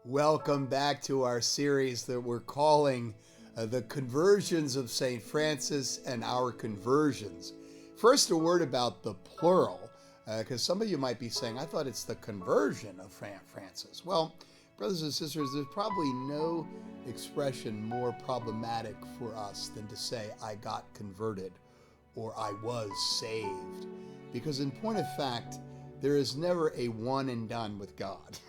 Welcome back to our series that we're calling The Conversions of St. Francis and Our Conversions. First, a word about the plural, because some of you might be saying, I thought it's the conversion of Francis. Well, brothers and sisters, there's probably no expression more problematic for us than to say, I got converted or I was saved. Because in point of fact, there is never a one and done with God.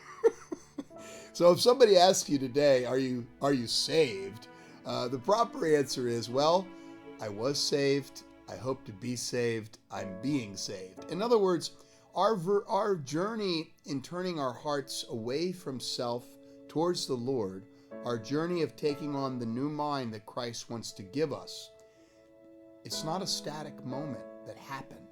So if somebody asks you today, are you saved? The proper answer is, well, I was saved. I hope to be saved. I'm being saved. In other words, our journey in turning our hearts away from self towards the Lord, our journey of taking on the new mind that Christ wants to give us, it's not a static moment that happened.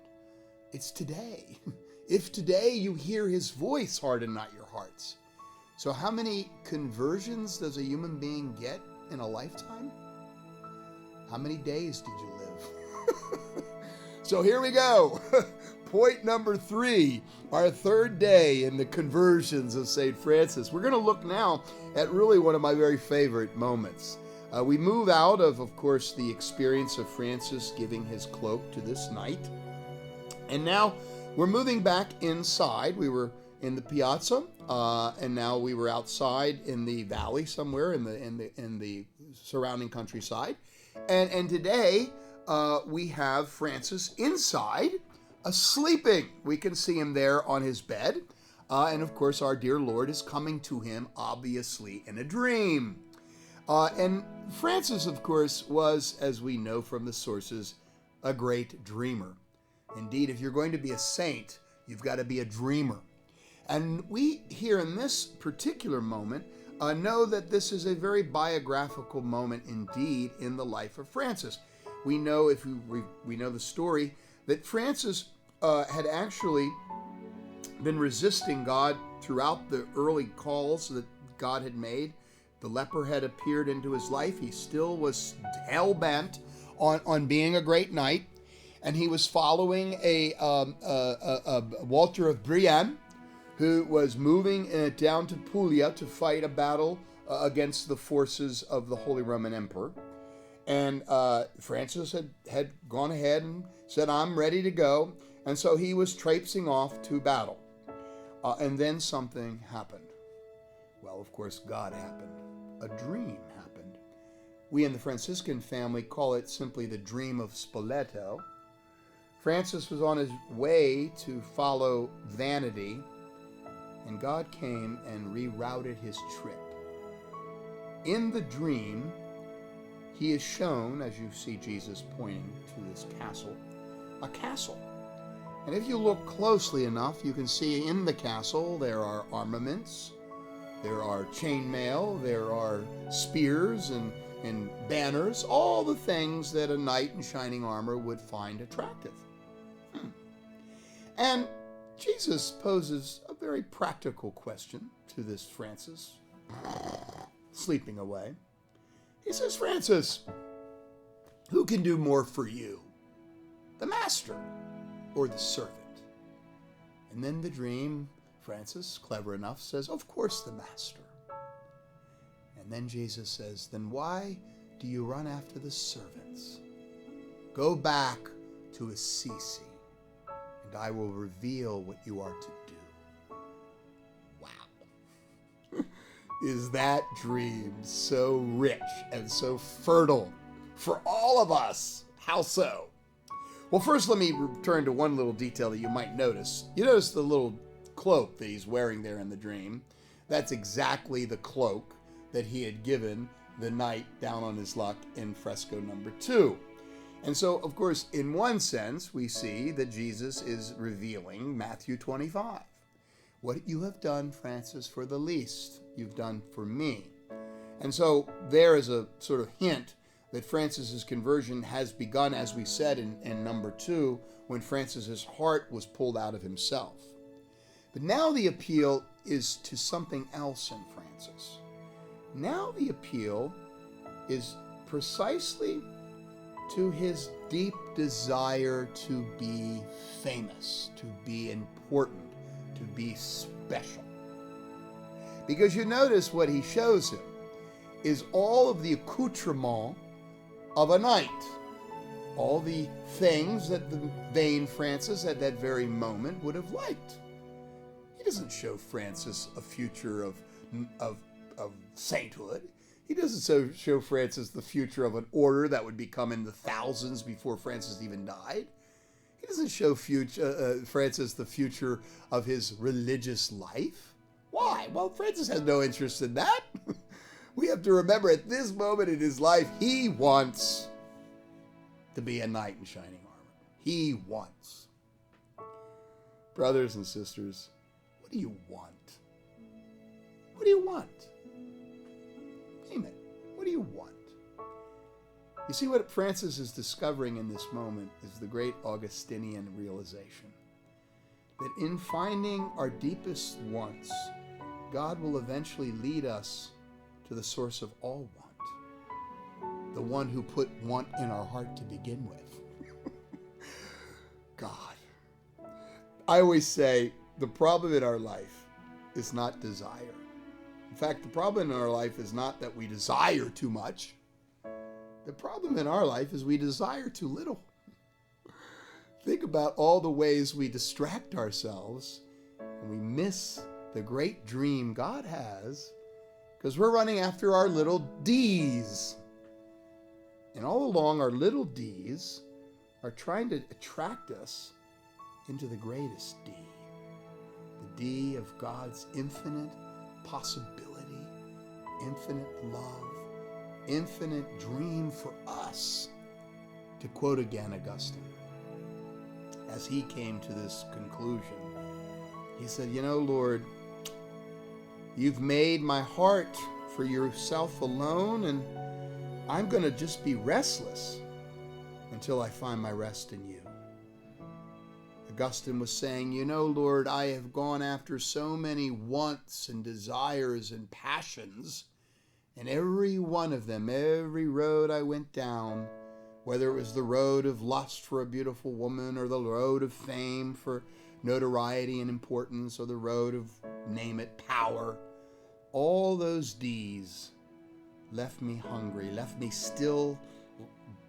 It's today. If today you hear his voice, harden not your hearts. So how many conversions does a human being get in a lifetime? How many days did you live? So here we go. Point number 3, our third day in the conversions of St. Francis. We're going to look now at really one of my very favorite moments. We move out of course, the experience of Francis giving his cloak to this knight. And now we're moving back inside. We were in the piazza, and now we were outside in the valley somewhere in the surrounding countryside. And today we have Francis inside, sleeping. We can see him there on his bed, and of course our dear Lord is coming to him, obviously in a dream. And Francis, of course, was, as we know from the sources, a great dreamer. Indeed, if you're going to be a saint, you've got to be a dreamer. And we here in this particular moment know that this is a very biographical moment indeed in the life of Francis. We know, if we know the story, that Francis had actually been resisting God throughout the early calls that God had made. The leper had appeared into his life. He still was hell-bent on being a great knight. And he was following a Walter of Brienne, who was moving down to Puglia to fight a battle against the forces of the Holy Roman Emperor. And Francis had gone ahead and said, I'm ready to go. And so he was traipsing off to battle. And then something happened. Well, of course, God happened. A dream happened. We in the Franciscan family call it simply the dream of Spoleto. Francis was on his way to follow vanity, and God came and rerouted his trip. In the dream, he is shown, as you see Jesus pointing to this castle, a castle. And if you look closely enough, you can see in the castle there are armaments, there are chainmail, there are spears and banners, all the things that a knight in shining armor would find attractive. And Jesus poses a very practical question to this Francis, sleeping away. He says, Francis, who can do more for you, the master or the servant? And then the dream, Francis, clever enough, says, of course the master. And then Jesus says, then why do you run after the servants? Go back to Assisi, and I will reveal what you are to do. Wow. Is that dream so rich and so fertile for all of us? How so? Well, first let me return to one little detail that you might notice. You notice the little cloak that he's wearing there in the dream. That's exactly the cloak that he had given the knight down on his luck in fresco number 2. And so, of course, in one sense, we see that Jesus is revealing Matthew 25. What you have done, Francis, for the least, you've done for me. And so there is a sort of hint that Francis's conversion has begun, as we said in number 2, when Francis's heart was pulled out of himself. But now the appeal is to something else in Francis. Now the appeal is precisely to his deep desire to be famous, to be important, to be special. Because you notice what he shows him is all of the accoutrement of a knight. All the things that the vain Francis at that very moment would have liked. He doesn't show Francis a future of sainthood. He doesn't show Francis the future of an order that would become in the thousands before Francis even died. He doesn't show Francis the future of his religious life. Why? Well, Francis has no interest in that. We have to remember at this moment in his life, he wants to be a knight in shining armor. He wants. Brothers and sisters, what do you want? What do you want? Name it. What do you want? You see, what Francis is discovering in this moment is the great Augustinian realization that in finding our deepest wants, God will eventually lead us to the source of all want, the one who put want in our heart to begin with. God. I always say the problem in our life is not desire. In fact, the problem in our life is not that we desire too much. The problem in our life is we desire too little. Think about all the ways we distract ourselves and we miss the great dream God has because we're running after our little D's. And all along, our little D's are trying to attract us into the greatest D. The D of God's infinite possibility, infinite love, infinite dream for us. To quote again Augustine, as he came to this conclusion, he said, you know, Lord, you've made my heart for yourself alone, and I'm going to just be restless until I find my rest in you. Augustine was saying, you know, Lord, I have gone after so many wants and desires and passions, and every one of them, every road I went down, whether it was the road of lust for a beautiful woman or the road of fame for notoriety and importance or the road of, name it, power, all those D's left me hungry, left me still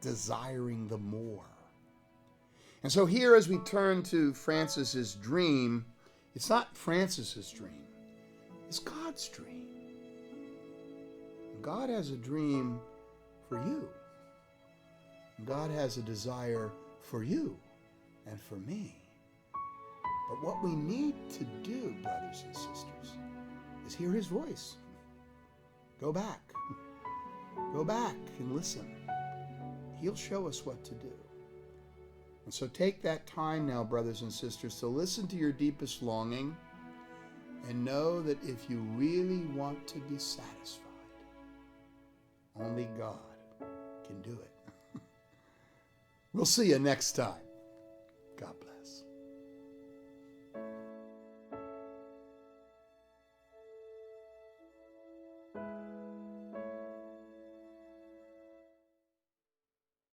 desiring the more. And so here, as we turn to Francis's dream, it's not Francis's dream, it's God's dream. God has a dream for you. God has a desire for you and for me. But what we need to do, brothers and sisters, is hear his voice. Go back. Go back and listen. He'll show us what to do. And so take that time now, brothers and sisters, to listen to your deepest longing and know that if you really want to be satisfied, only God can do it. We'll see you next time.